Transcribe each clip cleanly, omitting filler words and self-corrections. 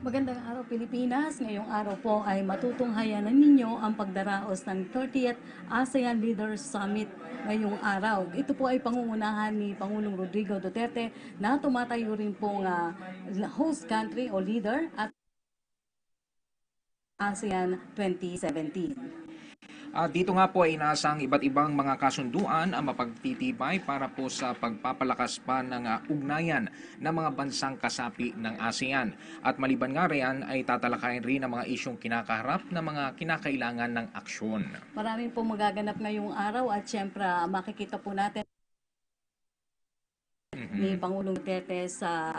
Magandang araw Pilipinas. Ngayong araw po ay matutunghayanan ninyo ang pagdaraos ng 30th ASEAN Leaders Summit ngayong araw. Ito po ay pangungunahan ni Pangulong Rodrigo Duterte na tumatayo rin pong host country o leader at ASEAN 2017. Dito nga po ay inaasang iba't ibang mga kasunduan ang mapagtitibay para po sa pagpapalakas pa ng ugnayan ng mga bansang kasapi ng ASEAN. At maliban nga riyan ay tatalakayin rin ang mga isyong kinakaharap na mga kinakailangan ng aksyon. Maraming po magaganap ngayong araw at syempre makikita po natin ni Pangulong Duterte sa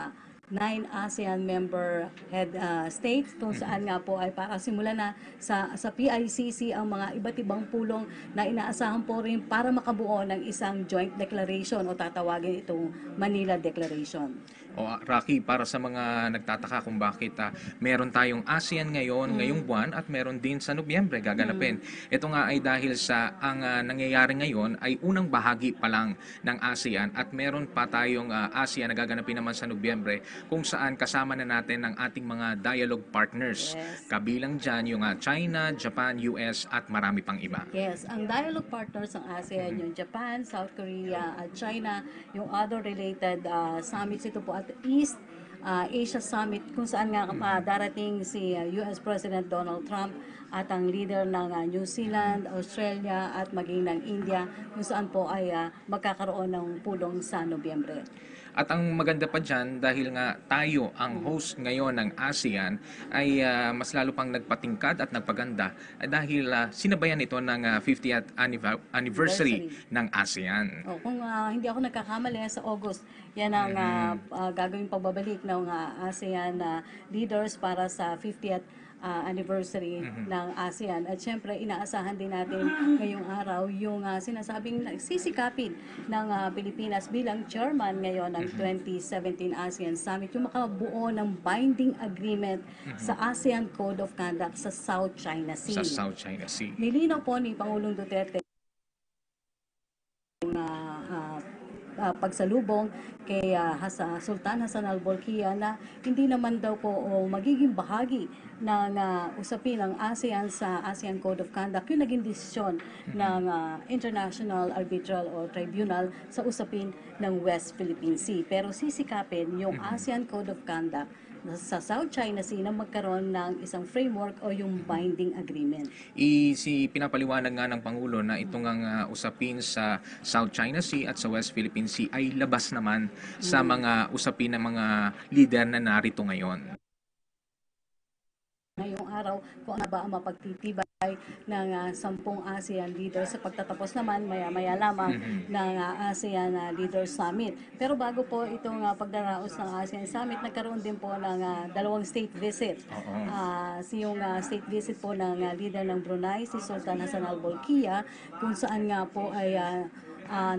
9 ASEAN member head states kung saan nga po ay para simulan na sa PICC ang mga iba't ibang pulong na inaasahan po rin para makabuo ng isang joint declaration o tatawagin itong Manila Declaration. Rocky, para sa mga nagtataka kung bakit meron tayong ASEAN ngayong buwan at meron din sa Nobyembre gaganapin. Ito nga ay dahil sa ang nangyayari ngayon ay unang bahagi pa lang ng ASEAN at meron pa tayong ASEAN na gaganapin naman sa Nobyembre kung saan kasama na natin ang ating mga dialogue partners. Yes. Kabilang dyan yung China, Japan, US at marami pang iba. Yes, ang dialogue partners ng ASEAN, yung Japan, South Korea at China, yung other related summits, ito po at East Asia Summit kung saan nga darating si US President Donald Trump at ang leader ng New Zealand, Australia at maging ng India kung saan po ay magkakaroon ng pulong sa Nobyembre. At ang maganda pa dyan, dahil nga tayo ang host ngayon ng ASEAN, ay mas lalo pang nagpatingkad at nagpaganda dahil sinabayan ito ng 50th anniversary ng ASEAN. Kung hindi ako nagkakamali, sa August, yan ang gagawing pagbabalik ng ASEAN leaders para sa 50th anniversary ng ASEAN. At syempre, inaasahan din natin ngayong araw yung sinasabing sisikapin ng Pilipinas bilang chairman ngayon ng 2017 ASEAN Summit, yung makabuo ng binding agreement sa ASEAN Code of Conduct sa South China Sea. Sa South China Sea. Nilinaw po ni Pangulong Duterte pagsalubong kay Sultan Hassan al-Bolkiah na hindi naman daw po magiging bahagi ng usapin ng ASEAN sa ASEAN Code of Conduct yung naging desisyon ng International Arbitral o Tribunal sa usapin ng West Philippine Sea. Pero sisikapin yung ASEAN Code of Conduct sa South China Sea na magkaroon ng isang framework o yung binding agreement. Pinapaliwanag nga ng Pangulo na itong usapin sa South China Sea at sa West Philippine Sea ay labas naman sa mga usapin ng mga leader na narito ngayon. Ngayong araw, kung ano ba ang mapagtitibay ng 10 ASEAN leaders sa pagtatapos naman maya-maya lamang ng ASEAN Leaders Summit. Pero bago po itong pagdaraos ng ASEAN Summit, nagkaroon din po ng dalawang state visit. Yung state visit po ng leader ng Brunei, si Sultan Hassan al-Bolkiah, kung saan nga po ay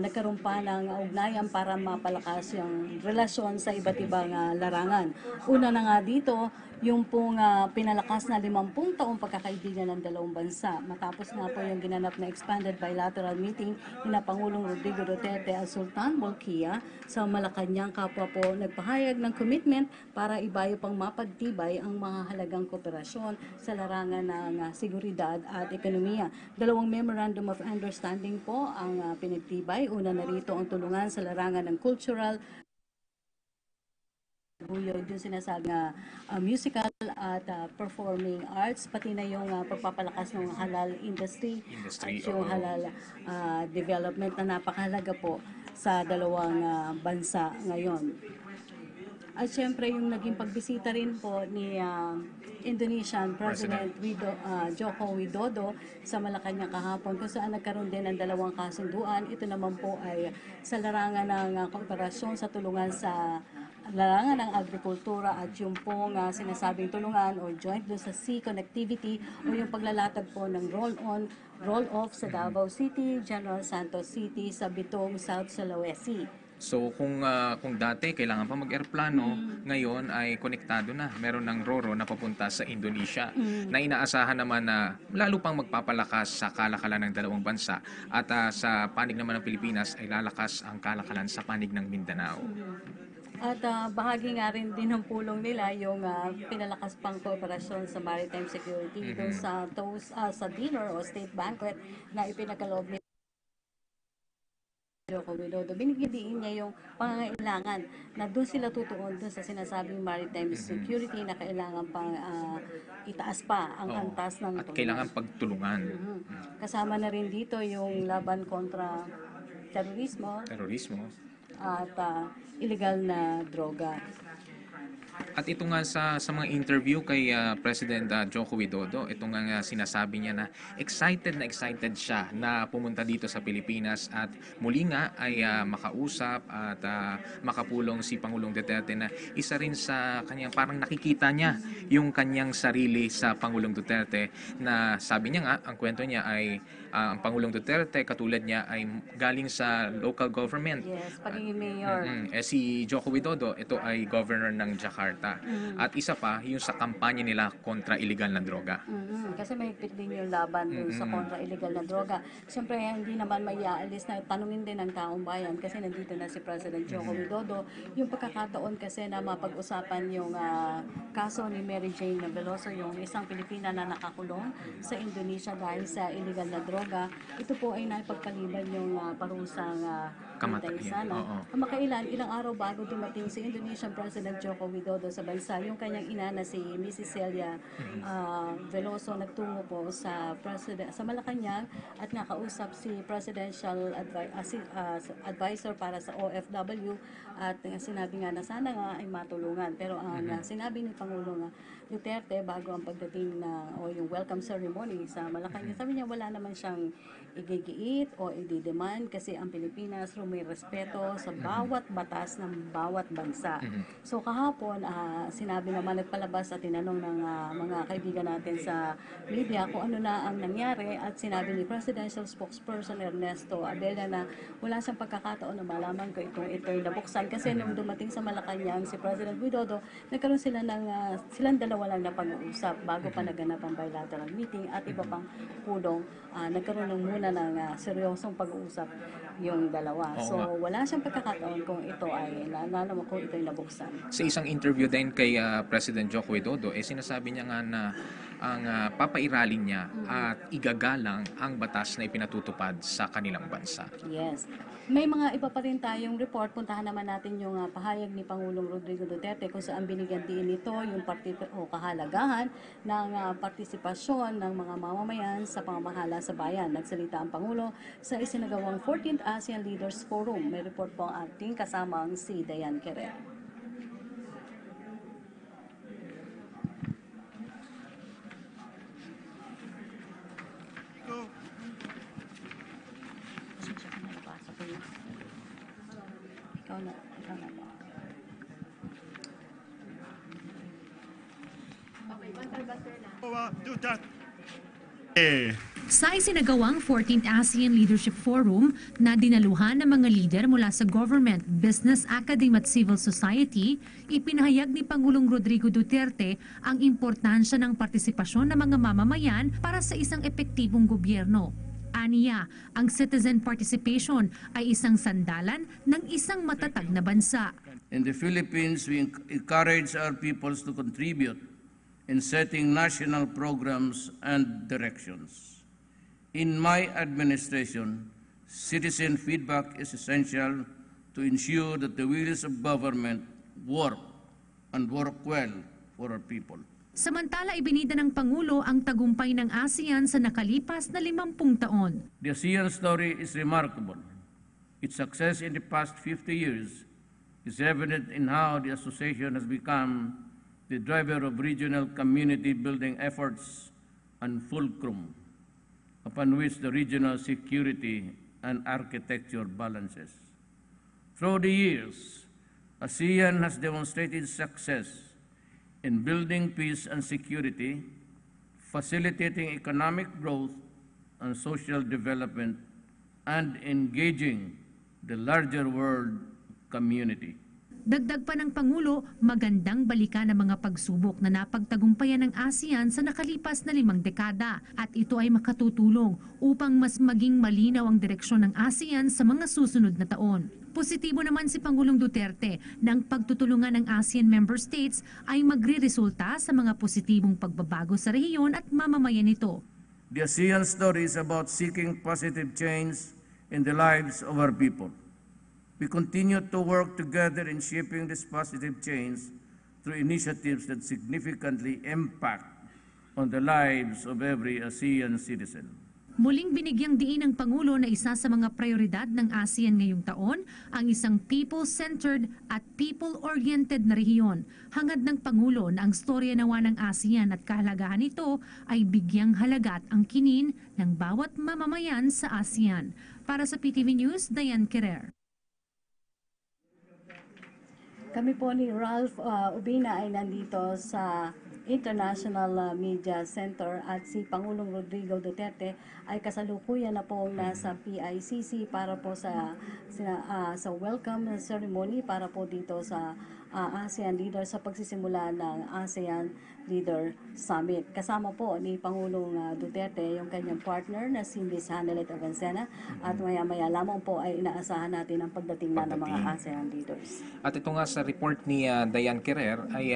nagkaroon pa ng ugnayan para mapalakas yung relasyon sa iba't ibang larangan. Una na nga dito, yung pong pinalakas na 50 taong pagkakaibigan ng dalawang bansa. Matapos nga po yung ginanap na expanded bilateral meeting ni Pangulong Rodrigo Duterte at Sultan Bolkiah sa Malacanang, kapwa po nagpahayag ng commitment para ibayo pang mapagtibay ang mahalagang kooperasyon sa larangan ng seguridad at ekonomiya. Dalawang memorandum of understanding po ang pinagtibay. Una na rito ang tulungan sa larangan ng cultural, yung sinasabi musical at performing arts, pati na yung pagpapalakas ng halal industry at yung halal development na napakahalaga po sa dalawang bansa ngayon. At syempre yung naging pagbisita rin po ni Indonesian President Joko Widodo sa Malacanang kahapon, kung saan nagkaroon din ng dalawang kasunduan. Ito naman po ay sa larangan ng kooperasyon sa tulungan sa larangan ng agrikultura at yung pong sinasabing tulungan o joint doon sa sea connectivity o yung paglalatag po ng roll-off sa Davao City, General Santos City, sa Bitong, South Sulawesi. So kung dati kailangan pa mag-eroplano, ngayon ay konektado na. Meron ng RoRo na papunta sa Indonesia na inaasahan naman na lalo pang magpapalakas sa kalakalan ng dalawang bansa at sa panig naman ng Pilipinas ay lalakas ang kalakalan sa panig ng Mindanao. At bahagi nga rin din ng pulong nila yung pinalakas pang kooperasyon sa maritime security doon sa dinner o state banquet na ipinagkaloob ni Joko Widodo. Binigyan din niya yung pangangailangan na doon sila tutuon doon sa sinasabing maritime security na kailangan pang itaas pa ang Oo. antas ng At tulungan. kailangan pagtulungan. Kasama na rin dito yung laban kontra terorismo Terorismo. at illegal na droga. At ito nga sa mga interview kay President Joko Widodo, ito nga sinasabi niya na excited siya na pumunta dito sa Pilipinas at muli nga ay makausap at makapulong si Pangulong Duterte na isa rin sa kanyang parang nakikita niya yung kanyang sarili sa Pangulong Duterte na sabi niya nga, ang kwento niya ay ang Pangulong Duterte katulad niya ay galing sa local government. Yes, pagiging mayor. Si Joko Widodo, ito ay governor ng Jakarta. At isa pa, yung sa kampanya nila kontra illegal na droga. Kasi mahigpit din yung laban dun sa kontra illegal na droga. Siyempre, hindi naman maiaalis na tanungin din ng taong bayan kasi nandito na si President Joko Widodo. Yung pagkakataon kasi na mapag-usapan yung kaso ni Mary Jane Veloso, yung isang Pilipina na nakakulong sa Indonesia dahil sa illegal na droga. Ito po ay naipagpaliban yung parusang Kamatayan. sana. Oo. Kamakailan, ilang araw bago dumating si Indonesian President Joko Widodo sa bansa, yung kanyang ina na si Mrs. Celia Veloso nagtungo po sa Malacanang at nakausap si Presidential Advisor para sa OFW at sinabi nga na sana nga ay matulungan. Pero ang sinabi ni Pangulong Duterte bago ang pagdating o yung welcome ceremony sa Malacanang, sabi niya wala naman siyang igigiit o i-demand kasi ang Pilipinas may respeto sa bawat batas ng bawat bansa. So kahapon, sinabi naman nagpalabas at tinanong ng mga kaibigan natin sa media kung ano na ang nangyari at sinabi ni Presidential Spokesperson Ernesto Abella na wala siyang pagkakataon na malaman ko ito'y nabuksan kasi nung dumating sa Malacanang si President Widodo, nagkaroon silang dalawa lang na pag-uusap bago pa naganap ang bilateral meeting at iba pang pulong. Nagkaroon muna ng seryosong pag-uusap yung dalawa. So wala siyang pagkakataon kung ito ay kung ito ay nabuksan. Sa isang interview din kay President Joko Widodo, sinasabi niya nga na ang papairalin niya at igagalang ang batas na ipinatutupad sa kanilang bansa. Yes. May mga iba pa rin tayong report. Puntahan naman natin yung pahayag ni Pangulong Rodrigo Duterte kung saan binigyan din ito yung kahalagahan ng partisipasyon ng mga mamamayan sa pamamahala sa bayan. Nagsalita ang Pangulo sa isinagawang 14th ASEAN Leaders Forum. May report po ang ating kasamang si Dayan Queret. Ikaw na ba? Sa isinagawang 14th ASEAN Leadership Forum na dinaluhan ng mga lider mula sa government, business, academe at civil society, ipinahayag ni Pangulong Rodrigo Duterte ang importansya ng partisipasyon ng mga mamamayan para sa isang epektibong gobyerno. Aniya, ang citizen participation ay isang sandalan ng isang matatag na bansa. In the Philippines, we encourage our peoples to contribute in setting national programs and directions. In my administration, citizen feedback is essential to ensure that the wheels of government work and work well for our people. Samantala, ibinida ng Pangulo ang tagumpay ng ASEAN sa nakalipas na 50 taon. The ASEAN story is remarkable. Its success in the past 50 years is evident in how the association has become the driver of regional community building efforts and fulcrum upon which the regional security and architecture balances. Through the years, ASEAN has demonstrated success in building peace and security, facilitating economic growth and social development, and engaging the larger world community. Dagdag pa ng Pangulo, magandang balikan ang mga pagsubok na napagtagumpayan ng ASEAN sa nakalipas na 5 dekada at ito ay makatutulong upang mas maging malinaw ang direksyon ng ASEAN sa mga susunod na taon. Positibo naman si Pangulong Duterte na ang pagtutulungan ng ASEAN member states ay magre-resulta sa mga positibong pagbabago sa rehiyon at mamamayan nito. The ASEAN story is about seeking positive change in the lives of our people. We continue to work together in shaping this positive change through initiatives that significantly impact on the lives of every ASEAN citizen. Muling binigyang diin ng Pangulo na isa sa mga prioridad ng ASEAN ngayong taon ang isang people-centered at people-oriented na rehiyon. Hangad ng Pangulo na ang storya nawa ng ASEAN at kahalagahan nito ay bigyang halaga at angkinin ng bawat mamamayan sa ASEAN. Para sa PTV News, Diane Querer. Kami po ni Ralph Ubina ay nandito sa International Media Center at si Pangulong Rodrigo Duterte ay kasalukuyan na po nasa PICC para po sa welcome ceremony para po dito sa ASEAN Leader sa pagsisimula ng ASEAN Leader Summit. Kasama po ni Pangulong Duterte yung kanyang partner na si Ms. Hanelet Avancena at maya-maya lamang po ay inaasahan natin ang pagdating na ng mga ASEAN leaders. At ito nga sa report ni Diane Querer ay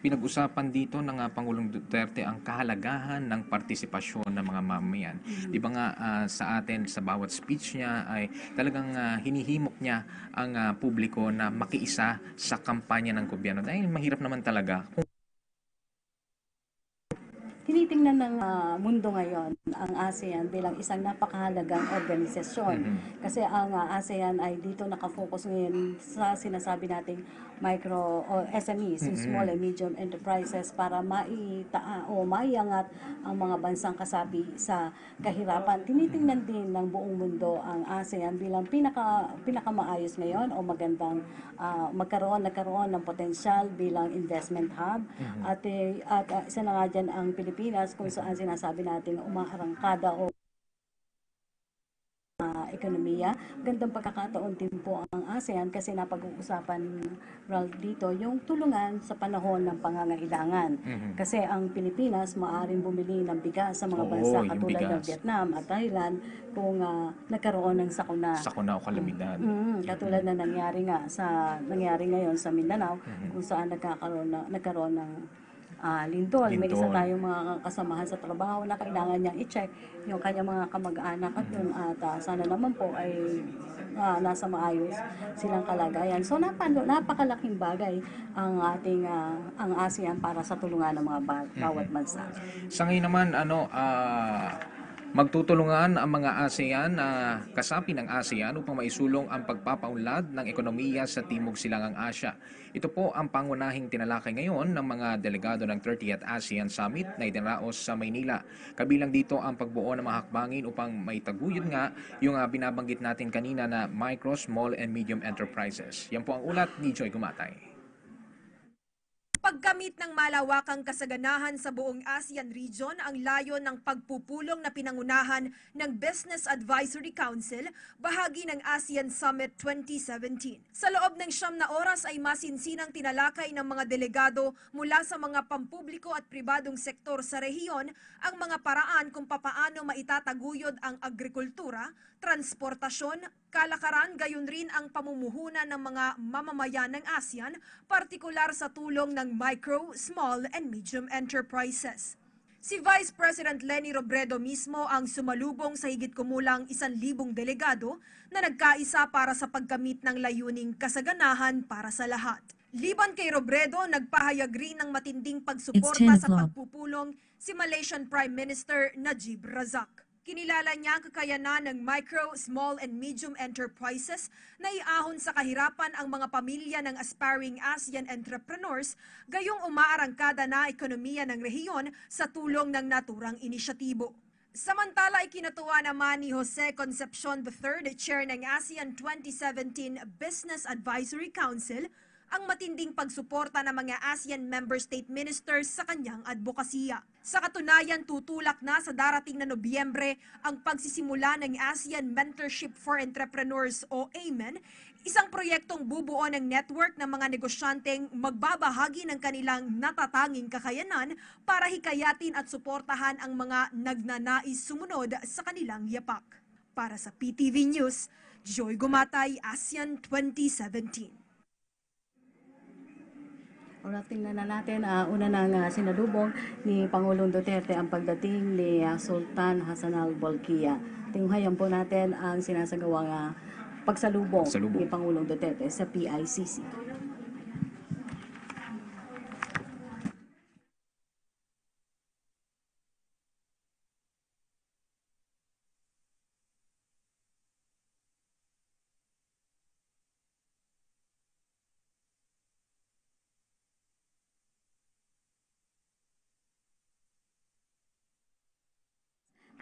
pinag-usapan dito ng Pangulong Duterte ang kahalagahan ng partisipasyon ng mga mamamayan. Di ba nga sa atin sa bawat speech niya ay talagang hinihimok niya ang publiko na makiisa sa kampanya ng gobyerno. Dahil mahirap naman talaga kung Tinitingnan ng mundo ngayon ang ASEAN bilang isang napakahalagang organisasyon. Kasi ang ASEAN ay dito nakafocus ngayon sa sinasabi nating micro o SMEs, yung small and medium enterprises para maiangat ang mga bansang kasapi sa kahirapan. Tinitingnan din ng buong mundo ang ASEAN bilang pinakamaayos ngayon o magandang nagkaroon ng potensyal bilang investment hub. At isa na nga dyan ang Pilipinas kung saan sinasabi natin umaarangkada o ekonomiya. Gandang pagkakataon din po ang ASEAN kasi napag-uusapan dito yung tulungan sa panahon ng pangangailangan. Kasi ang Pilipinas maaaring bumili ng bigas sa mga bansa katulad ng Vietnam at Thailand kung nagkaroon ng sakuna. Sakuna o kalamidad. Katulad na nangyari ngayon sa Mindanao kung saan nagkaroon ng lindol. May isa tayong mga kasamahan sa trabaho na kailangan niyang i-check yung kanyang mga kamag-anak at sana naman po ay nasa maayos silang kalagayan. So napakalaking bagay ang ating ang ASEAN para sa tulungan ng mga bawat bansa. Sa ngayon naman magtutulungan ang mga ASEAN na kasapi ng ASEAN upang maisulong ang pagpapaunlad ng ekonomiya sa Timog Silangang Asya. Ito po ang pangunahing tinalakay ngayon ng mga delegado ng 30th ASEAN Summit na idinaraos sa Maynila. Kabilang dito ang pagbuo ng mga hakbangin upang maitaguyod nga yung binabanggit natin kanina na micro, small and medium enterprises. Yan po ang ulat ni Joy Gumatay. Paggamit ng malawakang kasaganahan sa buong ASEAN region ang layon ng pagpupulong na pinangunahan ng Business Advisory Council, bahagi ng ASEAN Summit 2017. Sa loob ng 9 na oras ay masinsinang tinalakay ng mga delegado mula sa mga pampubliko at pribadong sektor sa rehiyon ang mga paraan kung papaano maitataguyod ang agrikultura, transportasyon, kalakaran, gayon rin ang pamumuhunan ng mga mamamayan ng ASEAN, partikular sa tulong ng micro, small, and medium enterprises. Si Vice President Leni Robredo mismo ang sumalubong sa higit kumulang 1,000 delegado na nagkaisa para sa pagkamit ng layuning kasaganahan para sa lahat. Liban kay Robredo, nagpahayag rin ng matinding pagsuporta sa pagpupulong si Malaysian Prime Minister Najib Razak. Kinilala niya ang kakayanan ng micro, small and medium enterprises na iahon sa kahirapan ang mga pamilya ng aspiring ASEAN entrepreneurs, gayong umaarangkada na ekonomiya ng rehiyon sa tulong ng naturang inisyatibo. Samantala, ikinatuwa naman ni Jose Concepcion III, chair ng ASEAN 2017 Business Advisory Council, ang matinding pagsuporta ng mga ASEAN member state ministers sa kanyang advokasya. Sa katunayan, tutulak na sa darating na Nobyembre ang pagsisimula ng ASEAN Mentorship for Entrepreneurs o AMEN, isang proyektong bubuo ng network ng mga negosyanteng magbabahagi ng kanilang natatanging kakayanan para hikayatin at suportahan ang mga nagnanais sumunod sa kanilang yapak. Para sa PTV News, Joy Gumatay, ASEAN 2017. Oras tingnan na natin, una nang sinalubong ni Pangulong Duterte ang pagdating ni Sultan Hassanal Bolkiah. Tinghayan po natin ang sinasagawang pagsalubong ni Pangulong Duterte sa PICC.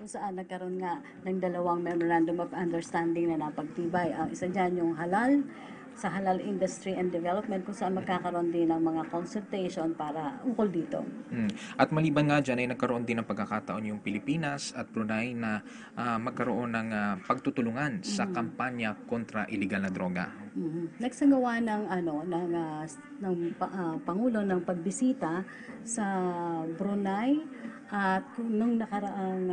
Kung saan nagkaroon nga ng dalawang Memorandum of Understanding na napagtibay. Ang isa dyan yung halal, sa halal industry and development, kung saan magkakaroon din ng mga consultation para ukol dito. At maliban nga dyan ay nagkaroon din ng pagkakataon yung Pilipinas at Brunei na magkaroon ng pagtutulungan sa kampanya kontra iligal na droga. Nagsagawa ng Pangulo ng pagbisita sa Brunei at nung nakaraang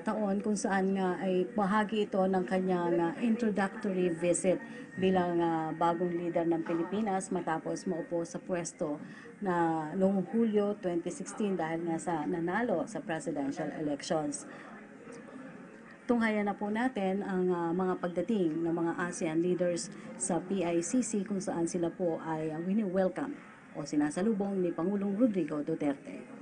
taon kung saan nga ay bahagi ito ng kanyang introductory visit bilang bagong leader ng Pilipinas matapos maupo sa pwesto na noong Hulyo 2016 dahil nga sa nanalo sa presidential elections. Tunghayan na po natin ang mga pagdating ng mga ASEAN leaders sa PICC kung saan sila po ay wini-welcome o sinasalubong ni Pangulong Rodrigo Duterte.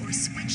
or switch